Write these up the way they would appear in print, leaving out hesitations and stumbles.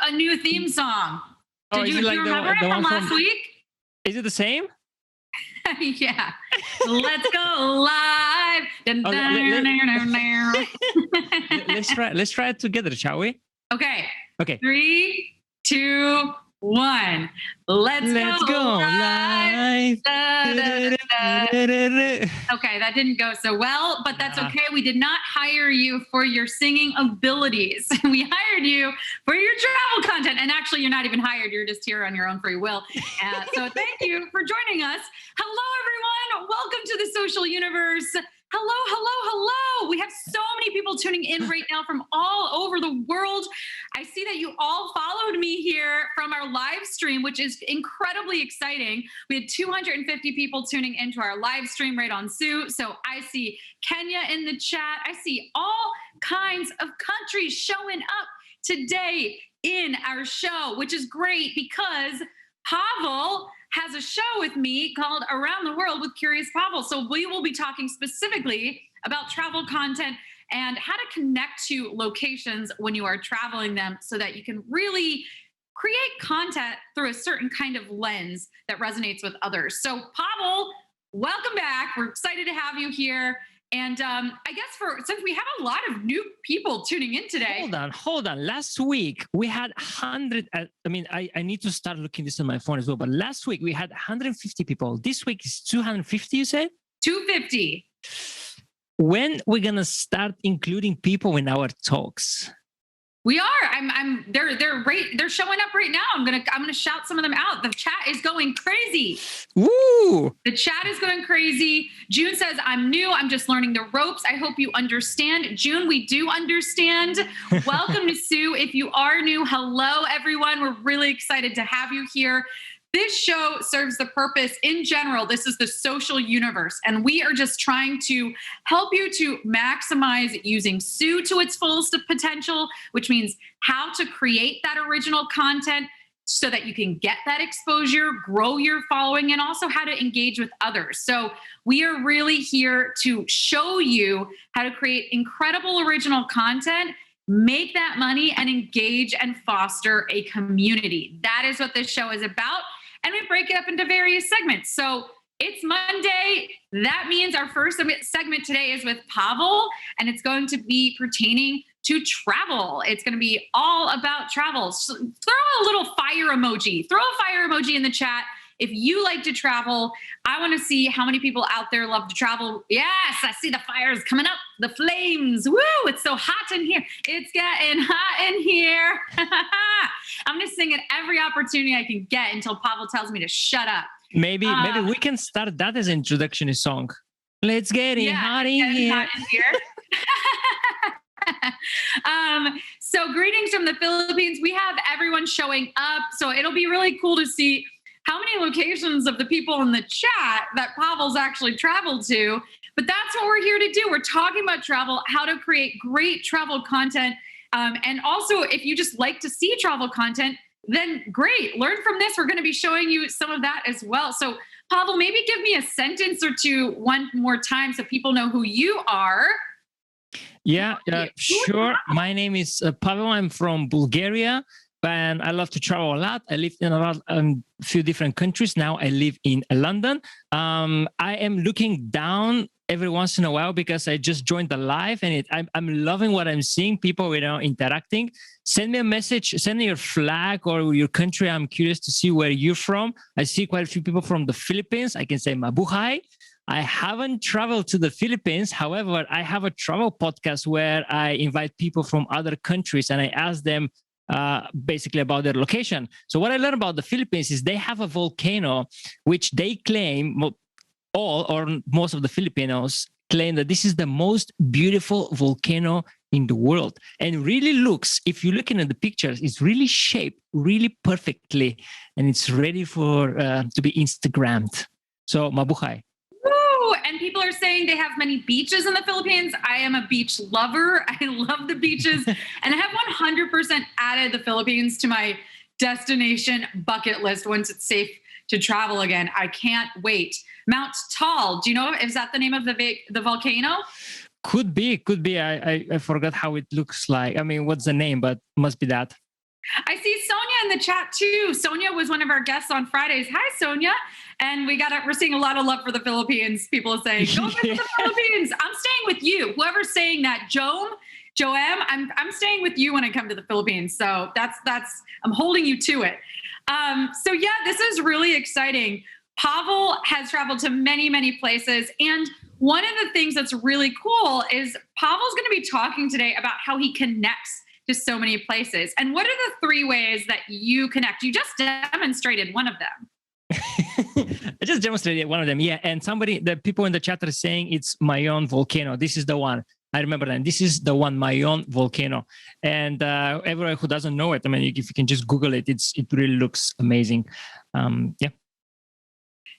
a new theme song. Did you remember it from last week? Is it the same? Yeah. Let's go live. Let's try it together, shall we? Okay. 3, 2, 1. Let's go live. Okay, that didn't go so well, but that's okay. We did not hire you for your singing abilities. We hired you for your travel content. And actually, you're not even hired. You're just here on your own free will. So thank you for joining us. Hello, everyone. Welcome to the social universe. Hello. We have so many people tuning in right now from all over the world. I see that you all followed me here from our live stream, which is incredibly exciting. We had 250 people tuning into our live stream right on Tsu. So I see Kenya in the chat. I see all kinds of countries showing up today in our show, which is great because Pavel has a show with me called Around the World with Curious Pavel. So we will be talking specifically about travel content and how to connect to locations when you are traveling them so that you can really create content through a certain kind of lens that resonates with others. So Pavel, welcome back. We're excited to have you here. And I guess since we have a lot of new people tuning in today. Hold on. Last week we had 100. I need to start looking this on my phone as well. But last week we had 150 people. This week is 250. You said 250. When we're gonna start including people in our talks? We are. They're showing up right now. I'm gonna shout some of them out. The chat is going crazy. Woo! The chat is going crazy. June says, I'm new. I'm just learning the ropes. I hope you understand. June, we do understand. Welcome to Tsu. If you are new, hello, everyone. We're really excited to have you here. This show serves the purpose in general. This is the social universe, and we are just trying to help you to maximize using Tsu to its fullest potential, which means how to create that original content so that you can get that exposure, grow your following, and also how to engage with others. So we are really here to show you how to create incredible original content, make that money, and engage and foster a community. That is what this show is about. And we break it up into various segments. So it's Monday. That means our first segment today is with Pavel, and it's going to be pertaining to travel. It's going to be all about travel. So throw a little fire emoji. Throw a fire emoji in the chat. If you like to travel, I want to see how many people out there love to travel. Yes, I see the fires coming up, the flames. Woo, it's so hot in here. It's getting hot in here. I'm going to sing at every opportunity I can get until Pavel tells me to shut up. Maybe we can start that as an introduction song. Let's get it hot in here. Hot in here. So greetings from the Philippines. We have everyone showing up. So it'll be really cool to see how many locations of the people in the chat that Pavel's actually traveled to. But that's what we're here to do. We're talking about travel, how to create great travel content. And also, if you just like to see travel content, then great. Learn from this. We're going to be showing you some of that as well. So Pavel, maybe give me a sentence or two one more time so people know who you are. Yeah, sure. My name is Pavel. I'm from Bulgaria. And I love to travel a lot. I lived in a few different countries. Now I live in London. I am looking down every once in a while because I just joined the live, and I'm loving what I'm seeing. People, interacting. Send me a message. Send me your flag or your country. I'm curious to see where you're from. I see quite a few people from the Philippines. I can say mabuhay. I haven't traveled to the Philippines. However, I have a travel podcast where I invite people from other countries and I ask them basically about their location. So what I learned about the Philippines is they have a volcano, which they claim, all or most of the Filipinos claim that this is the most beautiful volcano in the world. And really looks, if you're looking at the pictures, it's really shaped really perfectly, and it's ready for to be Instagrammed. So mabuhay. And people are saying they have many beaches in the Philippines. I am a beach lover. I love the beaches. And I have 100% added the Philippines to my destination bucket list once it's safe to travel again. I can't wait. Mount Tall. Do you know, is that the name of the volcano? Could be. I forgot how it looks like. I mean, what's the name, but must be that. I see in the chat too. Sonia was one of our guests on Fridays. Hi, Sonia. And we're seeing a lot of love for the Philippines. People are saying, go visit the Philippines. I'm staying with you. Whoever's saying that, Joam, I'm staying with you when I come to the Philippines. So I'm holding you to it. So yeah, this is really exciting. Pavel has traveled to many, many places. And one of the things that's really cool is Pavel's going to be talking today about how he connects to so many places. And what are the 3 ways that you connect? You just demonstrated one of them. I just demonstrated one of them. Yeah. And the people in the chat are saying it's Mayon volcano. This is the one. I remember that. This is the one, Mayon volcano. And everyone who doesn't know it, I mean, if you can just Google it, it really looks amazing. Yeah.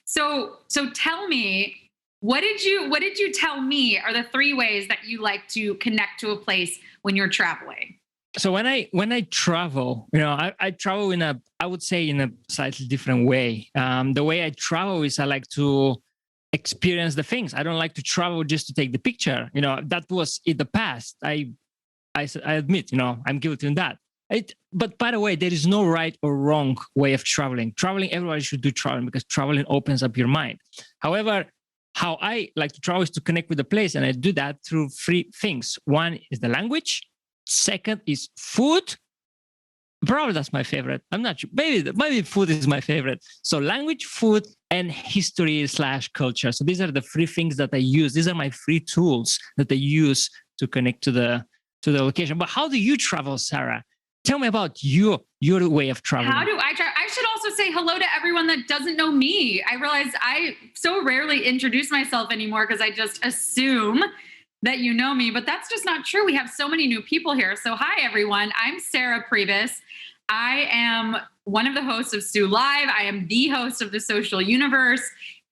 So tell me, what did you tell me are the 3 ways that you like to connect to a place when you're traveling? So when I travel, I travel I would say in a slightly different way. The way I travel is I like to experience the things. I don't like to travel just to take the picture. That was in the past. I admit, I'm guilty in that. But by the way, there is no right or wrong way of traveling. Everybody should do traveling because traveling opens up your mind. However, how I like to travel is to connect with the place, and I do that through 3 things. One is the language. Second is food. Probably that's my favorite. I'm not sure. Maybe food is my favorite. So language, food, and history/culture. So these are the 3 things that I use. These are my 3 tools that I use to connect to the location. But how do you travel, Sarah? Tell me about your way of traveling. How do I travel? I should also say hello to everyone that doesn't know me. I realize I so rarely introduce myself anymore because I just assume that you know me, but that's just not true. We have so many new people here. So hi, everyone. I'm Sarah Previs. I am one of the hosts of Tsu Live. I am the host of the Social Universe,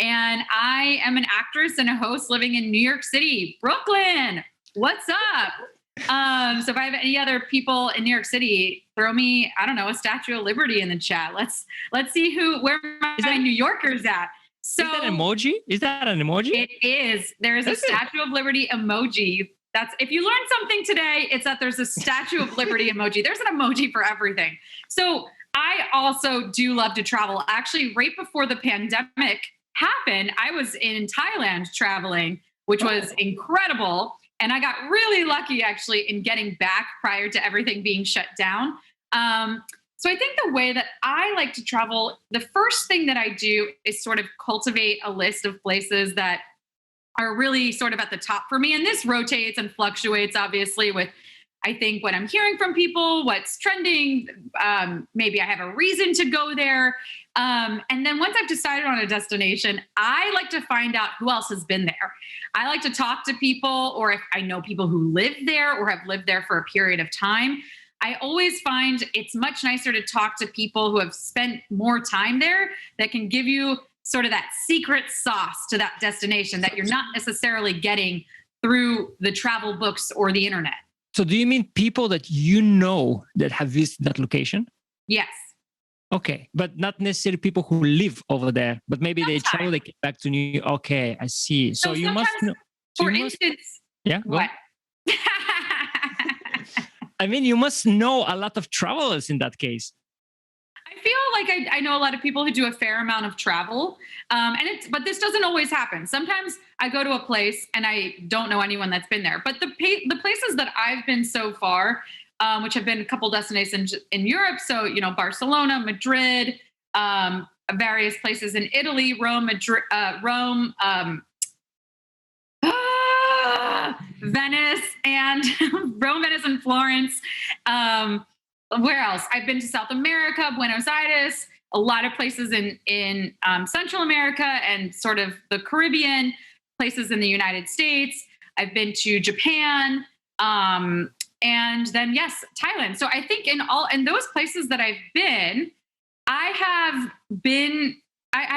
and I am an actress and a host living in New York City, Brooklyn. What's up? So if I have any other people in New York City, throw me, I don't know, a Statue of Liberty in the chat. Let's see where my New Yorkers at. So is that an emoji? Is that an emoji? It is. There is a Statue of Liberty emoji. That's if you learned something today, it's that there's a Statue of Liberty emoji. There's an emoji for everything. So I also do love to travel. Actually, right before the pandemic happened, I was in Thailand traveling, which was incredible. And I got really lucky actually in getting back prior to everything being shut down. So I think the way that I like to travel, the first thing that I do is sort of cultivate a list of places that are really sort of at the top for me. And this rotates and fluctuates, obviously, with, I think, what I'm hearing from people, what's trending. Maybe I have a reason to go there. And then once I've decided on a destination, I like to find out who else has been there. I like to talk to people, or if I know people who live there or have lived there for a period of time. I always find it's much nicer to talk to people who have spent more time there that can give you sort of that secret sauce to that destination that you're not necessarily getting through the travel books or the internet. So do you mean people that you know that have visited that location? Yes. Okay, but not necessarily people who live over there, but maybe Sometimes. they travel, they get back to New York. Okay, I see. So you must know. For instance, yeah, what? I mean, you must know a lot of travelers in that case. I feel like I know a lot of people who do a fair amount of travel, but this doesn't always happen. Sometimes I go to a place and I don't know anyone that's been there. But the places that I've been so far, which have been a couple destinations in Europe, so Barcelona, Madrid, various places in Italy, Rome, Venice, and Rome, Venice, and Florence. Where else? I've been to South America, Buenos Aires, a lot of places in Central America and sort of the Caribbean, places in the United States. I've been to Japan, and then yes, Thailand. So I think in those places that I've been, I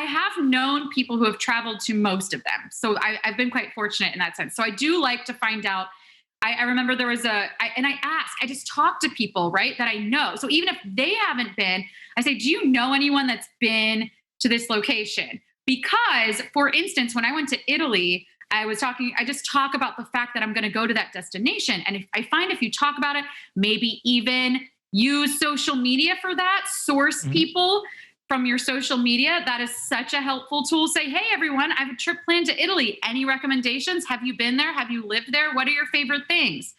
have known people who have traveled to most of them. So I've been quite fortunate in that sense. So I do like to find out. I remember there was I just talk to people, right, that I know. So even if they haven't been, I say, do you know anyone that's been to this location? Because, for instance, when I went to Italy, I just talk about the fact that I'm going to go to that destination. And if you talk about it, maybe even use social media for that, source people from your social media. That is such a helpful tool. Say, hey, everyone, I have a trip planned to Italy. Any recommendations? Have you been there? Have you lived there? What are your favorite things?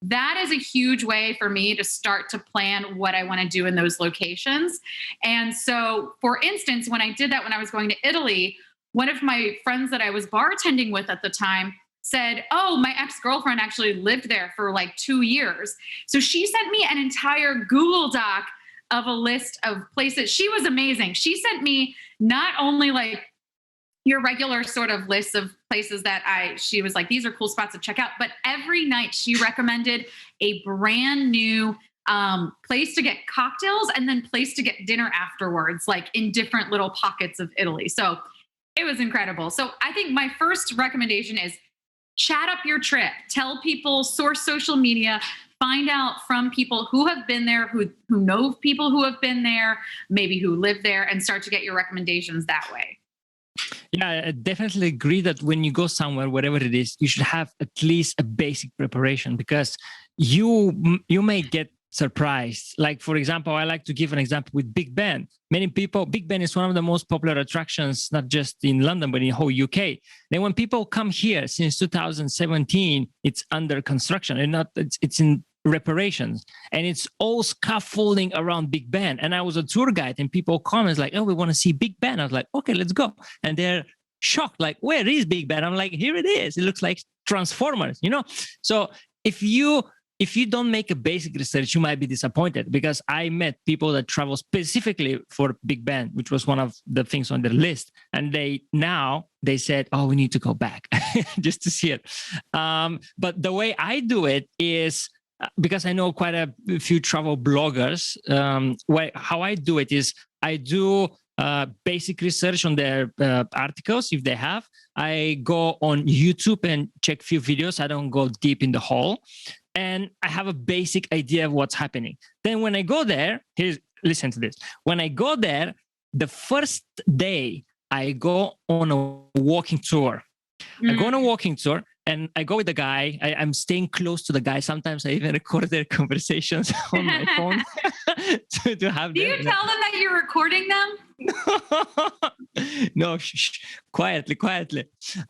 That is a huge way for me to start to plan what I want to do in those locations. And so, for instance, when I did that, when I was going to Italy, one of my friends that I was bartending with at the time said, oh, my ex-girlfriend actually lived there for like 2 years. So she sent me an entire Google Doc of a list of places. She was amazing. She sent me not only like your regular sort of list of places that she was like, these are cool spots to check out, but every night she recommended a brand new place to get cocktails and then place to get dinner afterwards, like in different little pockets of Italy. So it was incredible. So I think my first recommendation is chat up your trip, tell people, source social media, find out from people who have been there, who know people who have been there, maybe who live there, and start to get your recommendations that way. Yeah, I definitely agree that when you go somewhere, wherever it is, you should have at least a basic preparation, because you may get surprised. Like, for example, I like to give an example with Big Ben. Big Ben is one of the most popular attractions, not just in London, but in the whole UK. Then when people come here since 2017, it's under construction and it's in reparations, and it's all scaffolding around Big Ben. And I was a tour guide, and people come and it's like, oh, we want to see Big Ben. I was like, okay, let's go. And they're shocked, like, where is Big Ben? I'm like, here it is. It looks like Transformers, you know? So if you don't make a basic research, you might be disappointed, because I met people that travel specifically for Big Ben, which was one of the things on their list. And they said, oh, we need to go back just to see it. But the way I do it is, because I know quite a few travel bloggers, how I do it is I do basic research on their articles, if they have. I go on YouTube and check a few videos. I don't go deep in the hole. And I have a basic idea of what's happening. Then when I go there, listen to this. When I go there, the first day I go on a walking tour. I go on a walking tour and I go with the guy. I'm staying close to the guy. Sometimes I even record their conversations on my phone to have. Do you tell them that you're recording them? No, quietly.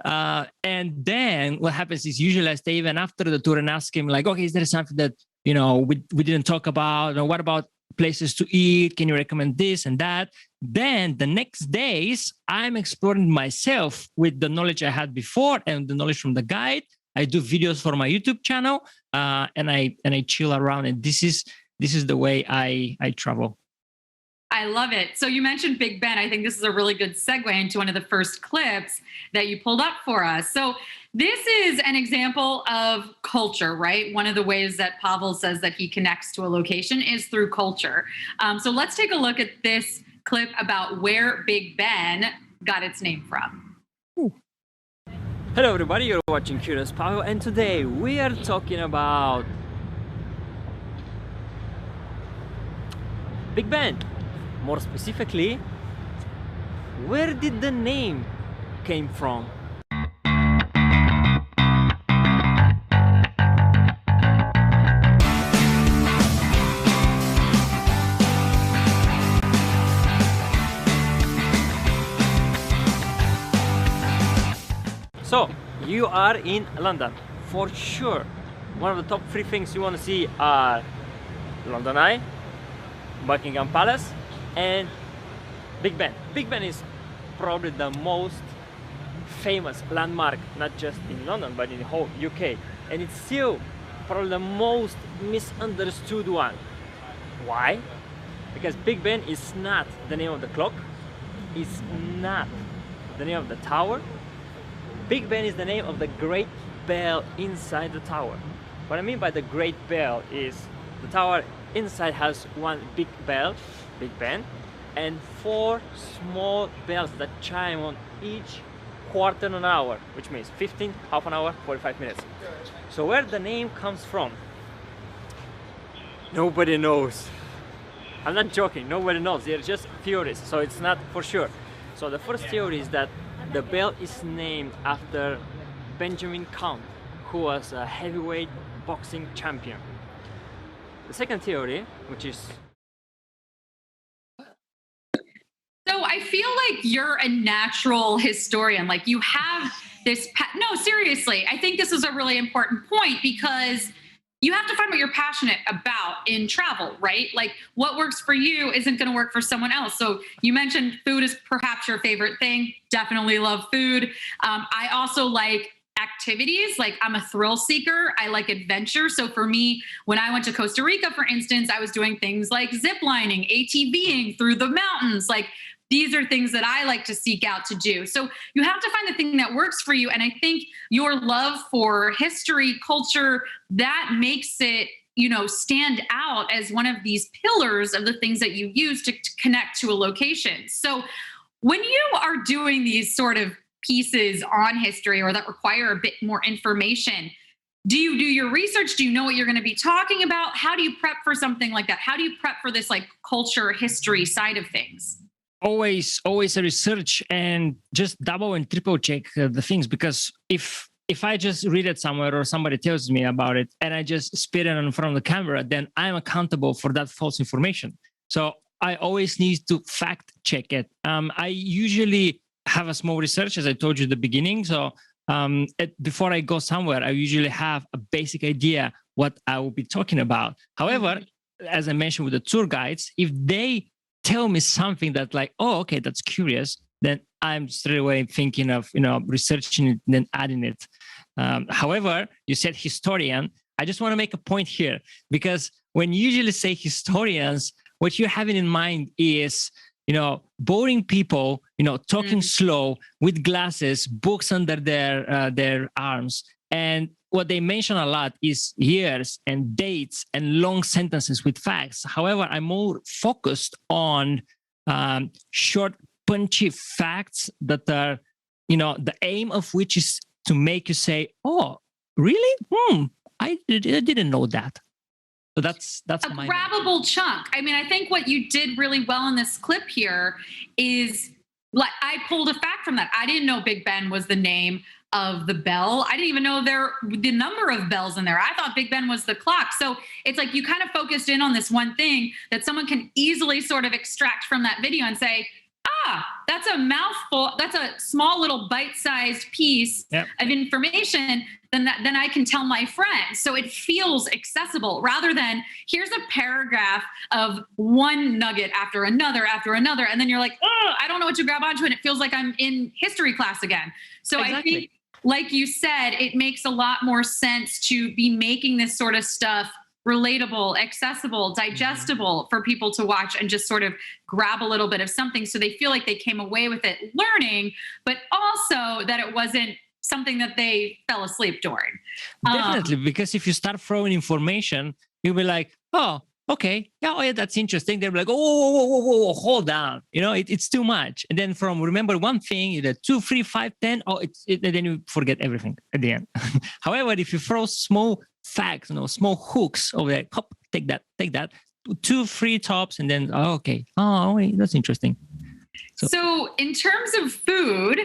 And then what happens is, usually I stay even after the tour and ask him, like, okay, is there something that, you know, we didn't talk about? Or what about places to eat? Can you recommend this and that? Then the next days, I'm exploring myself with the knowledge I had before and the knowledge from the guide. I do videos for my YouTube channel, and I chill around. And this is the way I travel. I love it. So you mentioned Big Ben. I think this is a really good segue into one of the first clips that you pulled up for us. So this is an example of culture, right? One of the ways that Pavel says that he connects to a location is through culture. So let's take a look at this clip about where Big Ben got its name from. Ooh. Hello everybody, you're watching Curious Pavel, and today we are talking about Big Ben. More specifically, where did the name came from? So, you are in London. For sure, one of the top 3 things you want to see are London Eye, Buckingham Palace, and Big Ben. Big Ben is probably the most famous landmark, not just in London, but in the whole UK. And it's still probably the most misunderstood one. Why? Because Big Ben is not the name of the clock. It's not the name of the tower. Big Ben is the name of the great bell inside the tower. What I mean by the great bell is the tower inside has one big bell, Big Ben, and 4 small bells that chime on each quarter of an hour, which means 15, half an hour, 45 minutes. So where the name comes from, nobody knows. I'm not joking, nobody knows. They're just theories, so it's not for sure. So the first theory is that the bell is named after Benjamin Count, who was a heavyweight boxing champion. The second theory, which is So I feel like you're a natural historian. Like you have this. No, seriously, I think this is a really important point because you have to find what you're passionate about in travel, right? Like what works for you isn't going to work for someone else. So you mentioned food is perhaps your favorite thing. Definitely love food. I also like activities. Like I'm a thrill seeker. I like adventure. So for me, when I went to Costa Rica, for instance, I was doing things like zip lining, ATVing through the mountains. Like these are things that I like to seek out to do. So you have to find the thing that works for you. And I think your love for history, culture, that makes it, stand out as one of these pillars of the things that you use to connect to a location. So when you are doing these sort of pieces on history or that require a bit more information, do you do your research? Do you know what you're going to be talking about? How do you prep for something like that? How do you prep for this like culture, history side of things? Always a research and just double and triple check the things, because if I just read it somewhere or somebody tells me about it and I just spit it in front of the camera, then I'm accountable for that false information. So I always need to fact check it. I usually have a small research, as I told you at the beginning. So before I go somewhere, I usually have a basic idea what I will be talking about. However, as I mentioned with the tour guides, if they tell me something that like, oh, okay, that's curious, then I'm straight away thinking of, researching it and then adding it. However, you said historian. I just want to make a point here, because when you usually say historians, what you're having in mind is, boring people, talking slow with glasses, books under their arms. And what they mention a lot is years and dates and long sentences with facts. However, I'm more focused on short, punchy facts that are, the aim of which is to make you say, "Oh, really? I didn't know that." So that's a grabbable chunk. I mean, I think what you did really well in this clip here is like I pulled a fact from that. I didn't know Big Ben was the name of the bell. I didn't even know the number of bells in there. I thought Big Ben was the clock. So it's like you kind of focused in on this one thing that someone can easily sort of extract from that video and say, that's a mouthful. That's a small little bite-sized piece of information. Then I can tell my friends. So it feels accessible rather than here's a paragraph of one nugget after another. And then you're like, I don't know what to grab onto. And it feels like I'm in history class again. So exactly. I think, like you said, it makes a lot more sense to be making this sort of stuff relatable, accessible, digestible for people to watch and just sort of grab a little bit of something so they feel like they came away with it learning, but also that it wasn't something that they fell asleep during. Definitely, because if you start throwing information, you'll be like, oh, okay, yeah, that's interesting. They'll be like, whoa, hold on. It's too much. And then remember one thing, 2, 3, 5, 10, and then you forget everything at the end. However, if you throw small facts, small hooks over there, hop, take that, 2, 3 tops, and then, wait, that's interesting. So in terms of food,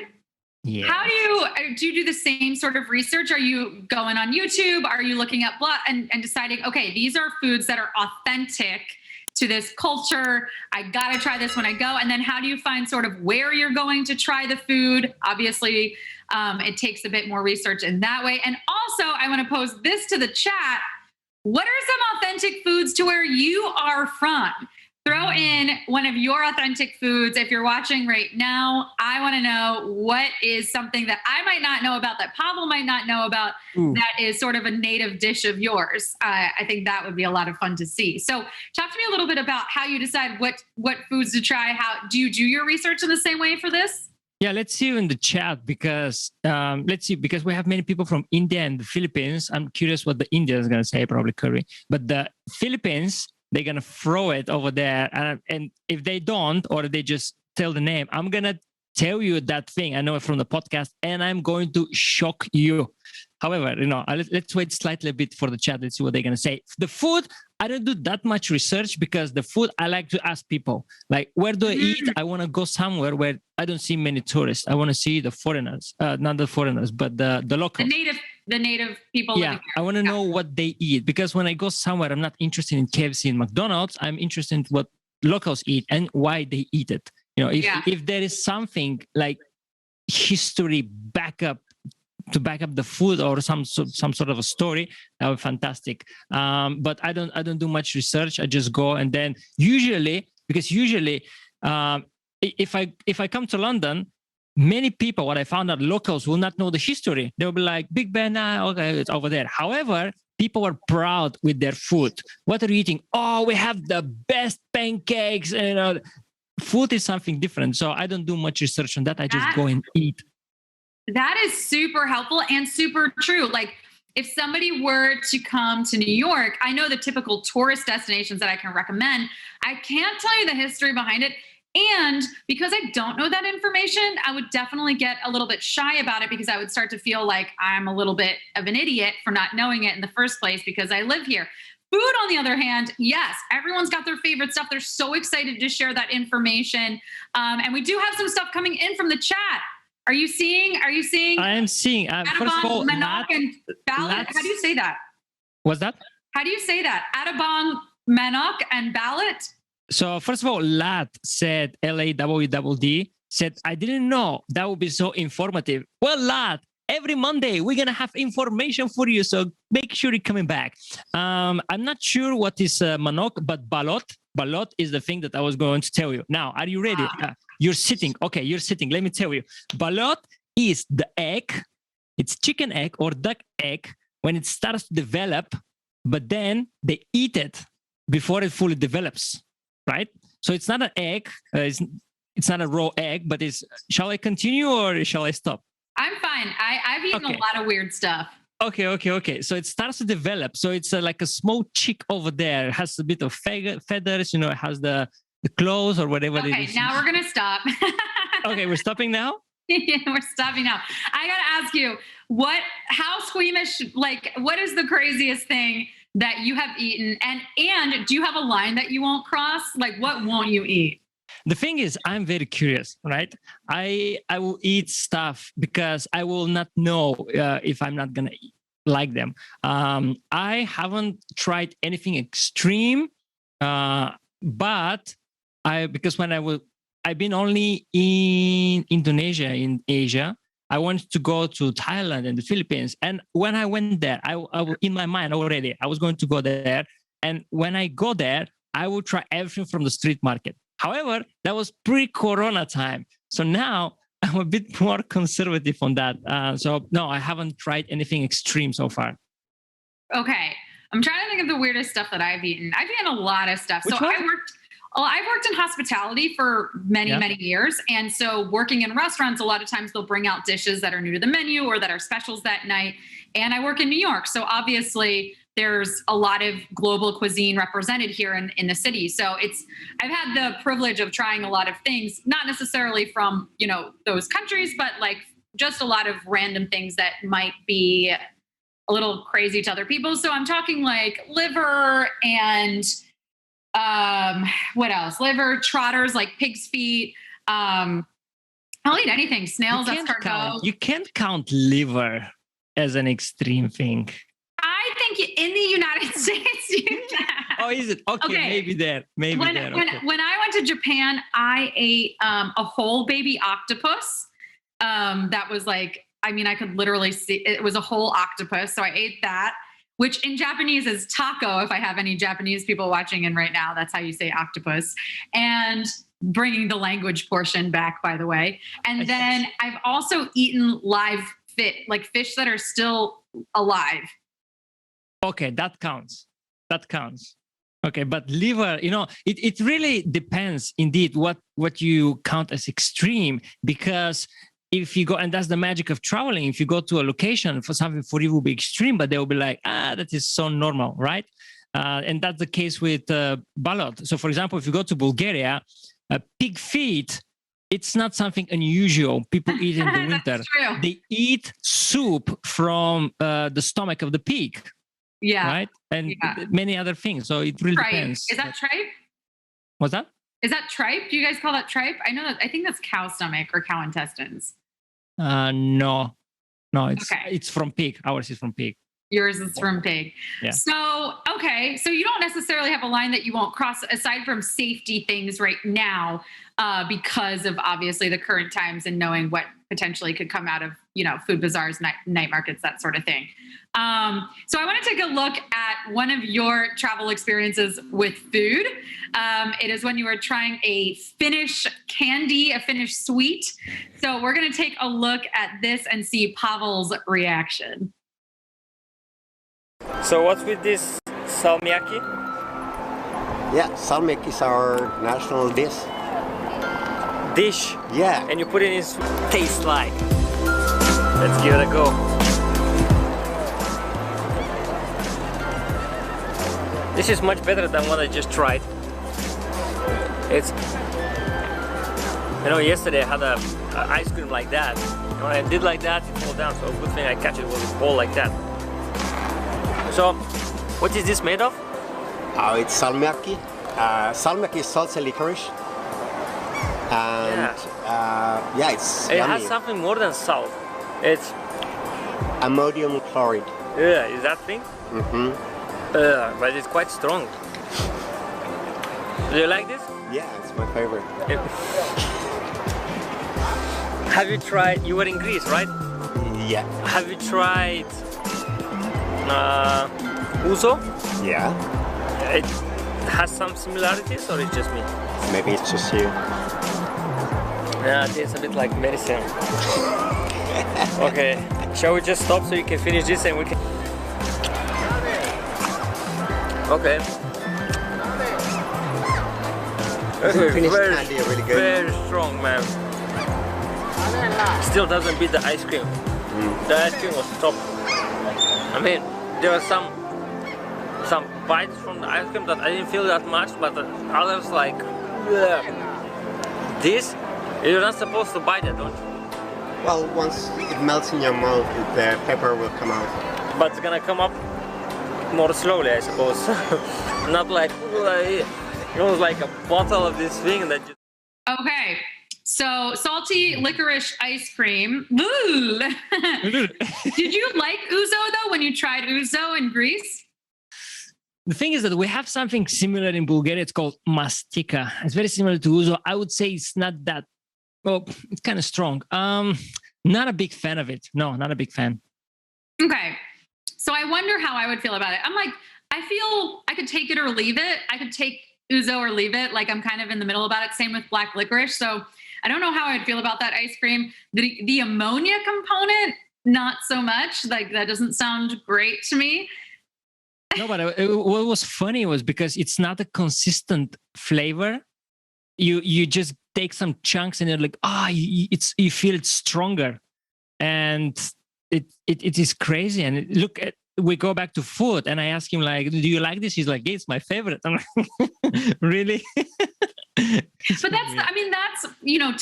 how do you do the same sort of research? Are you going on YouTube? Are you looking at and deciding, okay, these are foods that are authentic to this culture. I got to try this when I go. And then how do you find sort of where you're going to try the food? Obviously, it takes a bit more research in that way. And also, I want to pose this to the chat. What are some authentic foods to where you are from? Throw in one of your authentic foods. If you're watching right now, I want to know what is something that I might not know about, that Pavel might not know about, that is sort of a native dish of yours. I think that would be a lot of fun to see. So talk to me a little bit about how you decide what foods to try. How do you do your research in the same way for this? Yeah, let's see in the chat because because we have many people from India and the Philippines. I'm curious what the Indian is going to say, probably curry. But the Philippines, they're going to throw it over there. And if they don't, or they just tell the name, I'm going to tell you that thing. I know it from the podcast, and I'm going to shock you. However, let's wait slightly a bit for the chat. Let's see what they're going to say. The food, I don't do that much research because the food, I like to ask people, like, where do I eat? I want to go somewhere where I don't see many tourists. I want to see the foreigners, not the foreigners, but the locals. the native people Yeah, living I there. want to know what they eat, because when I go somewhere, I'm not interested in KFC and McDonald's. I'm interested in what locals eat and why they eat it. You know, if there is something like history to back up the food or some sort of a story, that would be fantastic. But I don't do much research. I just go, and then usually if I come to London, many people, what I found out, locals will not know the history. They'll be like, Big Ben, okay, it's over there. However, people are proud with their food. What are you eating? Oh, we have the best pancakes. And food is something different. So I don't do much research on that. I just go and eat. That is super helpful and super true. Like, if somebody were to come to New York, I know the typical tourist destinations that I can recommend. I can't tell you the history behind it. And because I don't know that information, I would definitely get a little bit shy about it, because I would start to feel like I'm a little bit of an idiot for not knowing it in the first place because I live here. Food, on the other hand, yes, everyone's got their favorite stuff. They're so excited to share that information. And we do have some stuff coming in from the chat. Are you seeing? I am seeing. First of all, Manok and Ballot. How do you say that? What's that? How do you say that? Atabong, Manok, and Ballot? So first of all, Lat said, LAWWD, said, I didn't know that would be so informative. Well, Lat, every Monday we're going to have information for you. So make sure you're coming back. I'm not sure what is Manok, but Balot is the thing that I was going to tell you. Now, are you ready? You're sitting. Okay, you're sitting. Let me tell you. Balot is the egg. It's chicken egg or duck egg when it starts to develop, but then they eat it before it fully develops. Right? So it's not an egg. It's not a raw egg, but shall I continue or shall I stop? I'm fine. I've eaten a lot of weird stuff. Okay. So it starts to develop. So it's like a small chick over there. It has a bit of feathers, it has the claws or whatever it is. Okay, now we're going to stop. Okay, we're stopping now? Yeah, we're stopping now. I got to ask you, how squeamish, what is the craziest thing that you have eaten? And do you have a line that you won't cross? Like, what won't you eat? The thing is, I'm very curious, right? I will eat stuff because I will not know if I'm not going to like them. I haven't tried anything extreme, but because I've been only in Indonesia, in Asia. I wanted to go to Thailand and the Philippines. And when I went there, I in my mind already, I was going to go there. And when I go there, I will try everything from the street market. However, that was pre-Corona time. So now I'm a bit more conservative on that. So no, I haven't tried anything extreme so far. Okay. I'm trying to think of the weirdest stuff that I've eaten. I've eaten a lot of stuff. Which one? I've worked in hospitality for many years. And so working in restaurants, a lot of times they'll bring out dishes that are new to the menu or that are specials that night. And I work in New York. So obviously there's a lot of global cuisine represented here in the city. So I've had the privilege of trying a lot of things, not necessarily from, those countries, but like just a lot of random things that might be a little crazy to other people. So I'm talking like liver and what else? Liver, trotters, like pig's feet. I'll eat anything. Snails, escargot. You can't count liver as an extreme thing. I think in the United States you can. Oh, is it? Okay. Maybe there. When I went to Japan, I ate a whole baby octopus. That was like, I could literally see it was a whole octopus. So I ate that, which in Japanese is taco. If I have any Japanese people watching in right now, that's how you say octopus. And bringing the language portion back, by the way. And then I've also eaten live fish that are still alive. Okay, that counts. Okay, but liver, it really depends indeed what you count as extreme, because if you go, and that's the magic of traveling, if you go to a location for something for you will be extreme, but they'll be like, that is so normal, right? And that's the case with balot. So for example, if you go to Bulgaria, pig feet, it's not something unusual. People eat in the winter. True. They eat soup from the stomach of the pig. Yeah. Right? And many other things. So it really depends. Is that tripe? What's that? Is that tripe? Do you guys call that tripe? I think that's cow stomach or cow intestines. No. No, Okay. it's from pig. Ours is from pig. Yours is from pig. Yeah. So, okay. So you don't necessarily have a line that you won't cross aside from safety things right now, because of obviously the current times and knowing what potentially could come out of, food bazaars, night markets, that sort of thing. So I want to take a look at one of your travel experiences with food. It is when you were trying a Finnish candy, a Finnish sweet. So we're going to take a look at this and see Pavel's reaction. So what's with this salmiakki? Yeah, salmiak is our national dish. Dish. Yeah. And you put it in taste like. Let's give it a go. This is much better than what I just tried. It's, yesterday I had a ice cream like that. And when I did like that, it fell down. So a good thing I catch it with a ball like that. So, what is this made of? Oh, it's salmiakki. Salmiakki is salsa licorice. And it's It yummy. has something more than salt. It's Ammonium chloride. is that thing? Mm-hmm. But it's quite strong. Do you like this? Yeah, it's my favorite. Have you tried? You were in Greece, right? Yeah. Have you tried ouzo? Yeah. It has some similarities, or it's just me? Maybe it's just you. Yeah, it tastes a bit like medicine. Okay, shall we just stop so you can finish this and we can... Okay. Finnish Very, candy are really good. very strong, man. Still doesn't beat the ice cream. The ice cream was top. I mean, there were some bites from the ice cream that I didn't feel that much, but the others like... Bleh. This, you're not supposed to bite it, don't you? Well, once it melts in your mouth, the pepper will come out. But it's gonna come up more slowly, I suppose. Not like like a bottle of this thing that just... Okay. So salty licorice ice cream. Ooh. Did you like ouzo though when you tried ouzo in Greece? The thing is that we have something similar in Bulgaria. It's called mastika. It's very similar to ouzo. I would say it's not that, well, it's kind of strong. Not a big fan of it. No, not a big fan. Okay. So I wonder how I would feel about it. I'm like, I feel I could take it or leave it. I could take ouzo or leave it. Like I'm kind of in the middle about it. Same with black licorice. So I don't know how I would feel about that ice cream. The ammonia component, not so much. Like that doesn't sound great to me. No, but what was funny was because it's not a consistent flavor. You just take some chunks and you're like, you feel it stronger, and it is crazy. And we go back to food, and I ask him like, "Do you like this?" He's like, "Yeah, it's my favorite." I'm like, really? But that's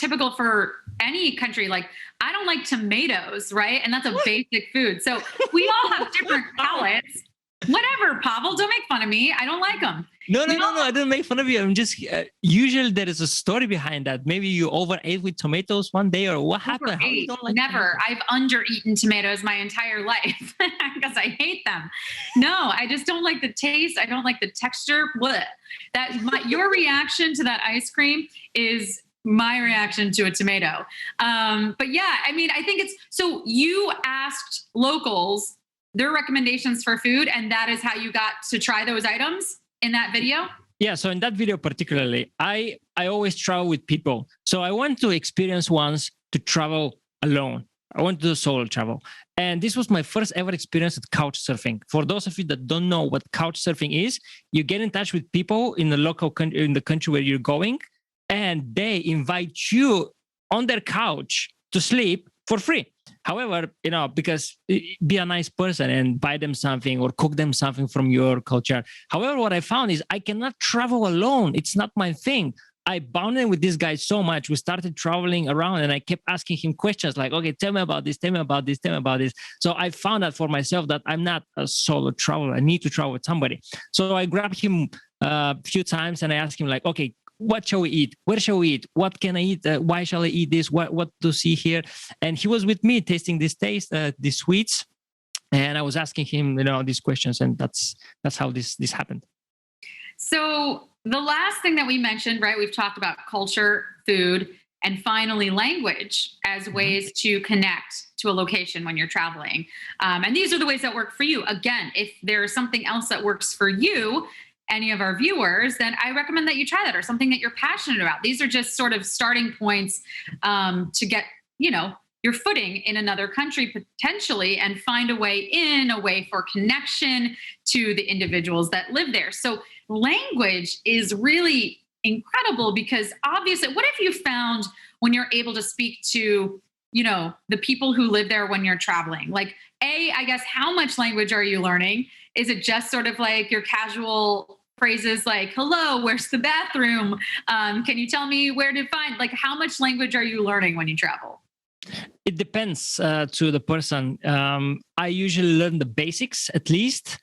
typical for any country. Like I don't like tomatoes, right? And that's a basic food. So we all have different palates. Whatever, Pavel, don't make fun of me. I don't like them. No, I don't make fun of you. I'm just usually there is a story behind that. Maybe you overate with tomatoes one day, or what happened? How you don't like Never. tomatoes? I've under-eaten tomatoes my entire life because I hate them. No, I just don't like the taste. I don't like the texture. Blech. Your reaction to that ice cream is my reaction to a tomato. But yeah, I mean, I think so you asked locals their recommendations for food, and that is how you got to try those items in that video? Yeah, so in that video particularly, I always travel with people. So I want to experience once to travel alone. I want to do solo travel. And this was my first ever experience at couch surfing. For those of you that don't know what couch surfing is, you get in touch with people in the local country, in the country where you're going, and they invite you on their couch to sleep for free. However, because be a nice person and buy them something or cook them something from your culture. However, what I found is I cannot travel alone. It's not my thing. I bonded with this guy so much. We started traveling around and I kept asking him questions like, okay, tell me about this, tell me about this, tell me about this. So I found out for myself that I'm not a solo traveler. I need to travel with somebody. So I grabbed him a few times and I asked him like, okay, what shall we eat? Where shall we eat? What can I eat? Why shall I eat this? What to see here? And he was with me tasting these sweets, and I was asking him, these questions, and that's how this happened. So the last thing that we mentioned, right? We've talked about culture, food, and finally language as ways to connect to a location when you're traveling. And these are the ways that work for you. Again, if there's something else that works for you, any of our viewers, then I recommend that you try that, or something that you're passionate about. These are just sort of starting points to get, your footing in another country potentially, and find a way for connection to the individuals that live there. So language is really incredible, because obviously, what have you found when you're able to speak to, the people who live there when you're traveling? Like, I guess, how much language are you learning? Is it just sort of like your casual phrases like, hello, where's the bathroom? Can you tell me where to find, like, how much language are you learning when you travel? It depends to the person. I usually learn the basics at least.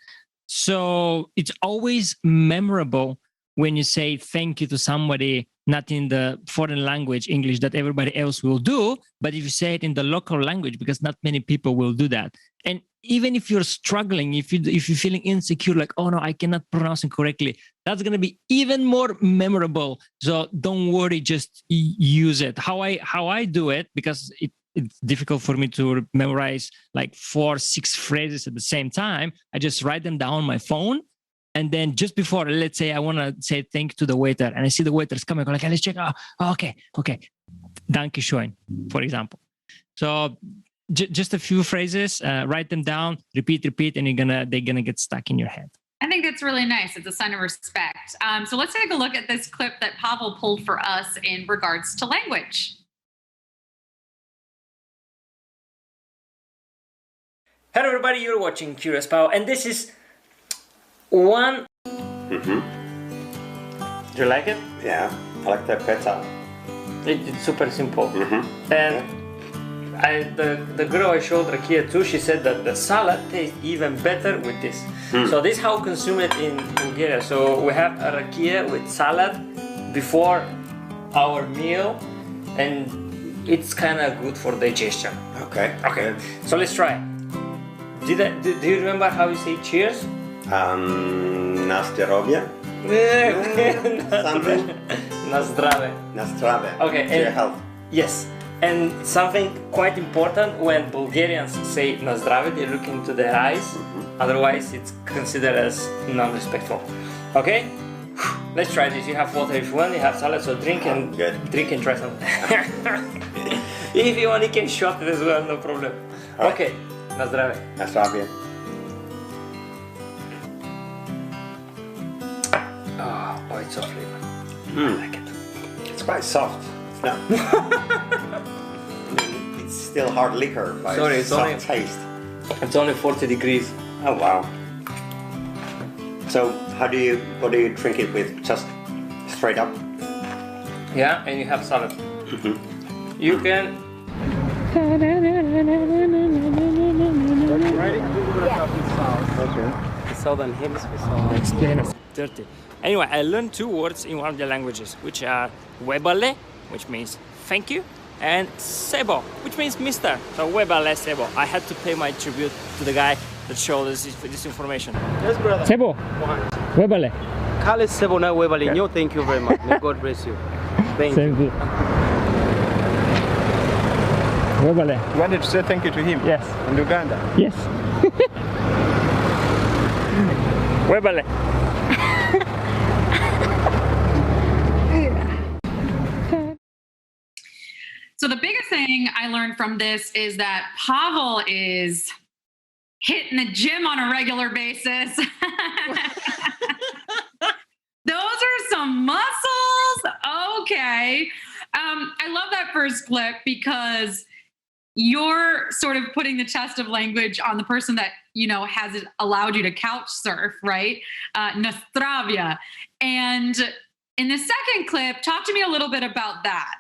So it's always memorable when you say thank you to somebody, not in the foreign language, English, that everybody else will do, but if you say it in the local language, because not many people will do that. And even if you're struggling, if you're feeling insecure, like, oh no, I cannot pronounce it correctly, that's going to be even more memorable. So don't worry, just use it. How I do it, because it's difficult for me to memorize like 4-6 phrases at the same time. I just write them down on my phone. And then just before, let's say I want to say thank you to the waiter, and I see the waiter's coming, I'm like, let's check. Oh, okay. Danke schön, for example. So just a few phrases, write them down, repeat, and they're gonna get stuck in your head. I think that's really nice. It's a sign of respect. So let's take a look at this clip that Pavel pulled for us in regards to language. Hello everybody, you're watching Curious Pavel, and this is one. Do you like it? Yeah, I like the pizza. It's super simple. And the girl I showed rakia to, she said that the salad tastes even better with this. So this is how we consume it in Bulgaria. So we have a rakia with salad before our meal, and it's kind of good for digestion. Okay. So let's try. Do you remember how you say cheers? Na zdrowie. Something. Na zdravie. Na zdrowie. Okay. To your health. Yes. And something quite important, when Bulgarians say na zdravie, they look into their eyes. Otherwise, it's considered as non-respectful. Okay? Let's try this. You have water if you want. You have salad, so drink and try something. If you want, you can shot it as well. No problem. Right. Okay. Na zdravie. Na zdrowie. Oh, it's so flavored. I like it. It's quite soft. It's not. It's still hard liquor, but Sorry, it's it's soft only- taste. It's only 40 degrees. Oh wow. So what do you drink it with? Just straight up? Yeah, and you have salad. You can. Okay. The southern hemisphere. Explain us. 30. Anyway, I learned 2 words in one of the languages, which are webale, which means thank you, and sebo, which means mister. So webale, sebo. I had to pay my tribute to the guy that showed us this information. Yes, brother. Sebo, webale. Kale Sebo na Webalinho, thank you very much. May God bless you. Thank you. Thank you. Webale. You wanted to say thank you to him? Yes. In Uganda? Yes. Webale. So the biggest thing I learned from this is that Pavel is hitting the gym on a regular basis. Those are some muscles. Okay. I love that first clip, because you're sort of putting the test of language on the person that, has it allowed you to couch surf, right? Nastravia. And in the second clip, talk to me a little bit about that.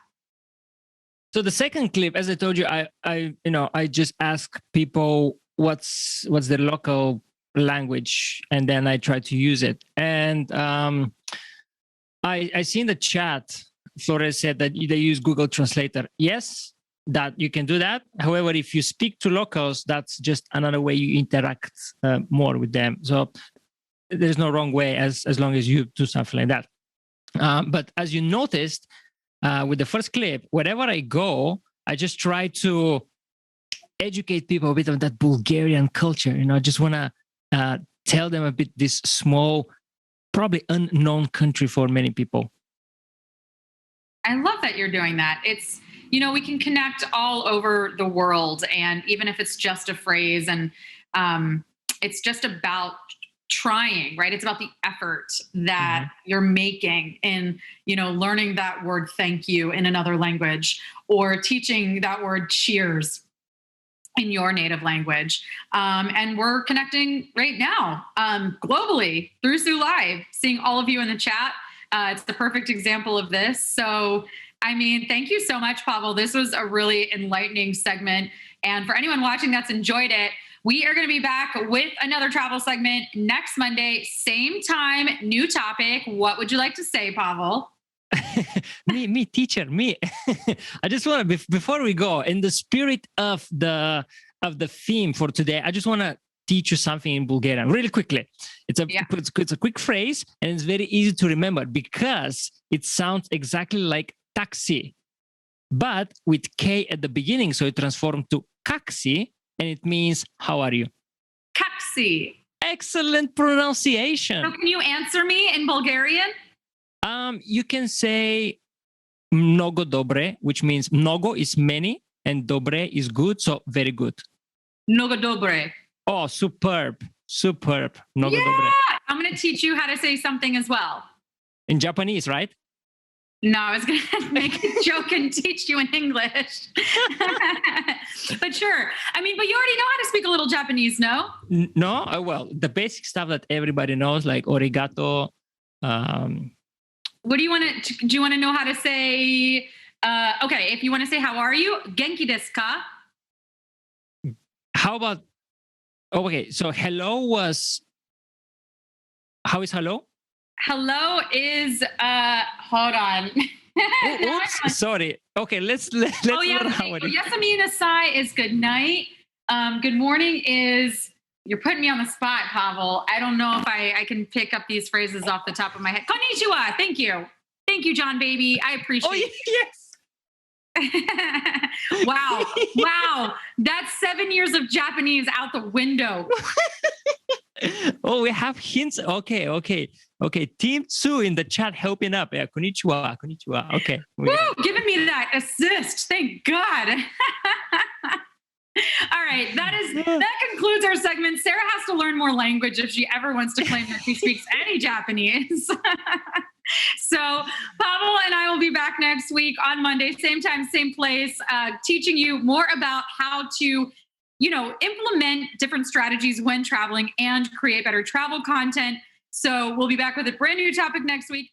So the second clip, as I told you, I just ask people what's their local language, and then I try to use it. And I see in the chat, Flores said that they use Google Translator. Yes, that you can do that. However, if you speak to locals, that's just another way you interact more with them. So there's no wrong way as long as you do something like that. But as you noticed with the first clip, wherever I go, I just try to educate people a bit of that Bulgarian culture. I just want to tell them a bit this small, probably unknown country for many people. I love that you're doing that. It's, we can connect all over the world, and even if it's just a phrase, and it's just about trying, right? It's about the effort that you're making in, learning that word thank you in another language, or teaching that word cheers in your native language. And we're connecting right now globally through Tsu Live, seeing all of you in the chat. It's the perfect example of this. So, thank you so much, Pavel. This was a really enlightening segment. And for anyone watching that's enjoyed it, we are going to be back with another travel segment next Monday, same time, new topic. What would you like to say, Pavel? me, teacher, me. I just want to, before we go, in the spirit of the theme for today, I just want to teach you something in Bulgarian really quickly. It's a quick phrase, and it's very easy to remember because it sounds exactly like taxi, but with K at the beginning. So it transformed to kaksi, and it means, how are you? Kaksi. Excellent pronunciation. So can you answer me in Bulgarian? You can say mnogo dobre, which means mnogo is many and dobre is good, so very good. Mnogo dobre. Oh, superb. Mnogo dobre. I'm going to teach you how to say something as well. In Japanese, right? No, I was going to make a joke and teach you in English. But sure. But you already know how to speak a little Japanese, no? No? Well, the basic stuff that everybody knows, like origato. What do you want to know how to say? Okay, if you want to say, how are you? Genki desu ka? How about, okay, so hello was, how is hello? Hello is, hold on. Oops, sorry. Okay, let's learn how it is. Yasamina sai is good night. Good morning is, you're putting me on the spot, Pavel. I don't know if I can pick up these phrases off the top of my head. Konnichiwa. Thank you. Thank you, John Baby. I appreciate it. Yes. Wow. That's 7 years of Japanese out the window. Oh, we have hints. Okay. Team Tsu in the chat helping up. Yeah, konnichiwa. Okay. Woo, giving me that assist. Thank God. All right, that concludes our segment. Sarah has to learn more language if she ever wants to claim that she speaks any Japanese. So Pavel and I will be back next week on Monday, same time, same place, teaching you more about how to, implement different strategies when traveling and create better travel content. So we'll be back with a brand new topic next week.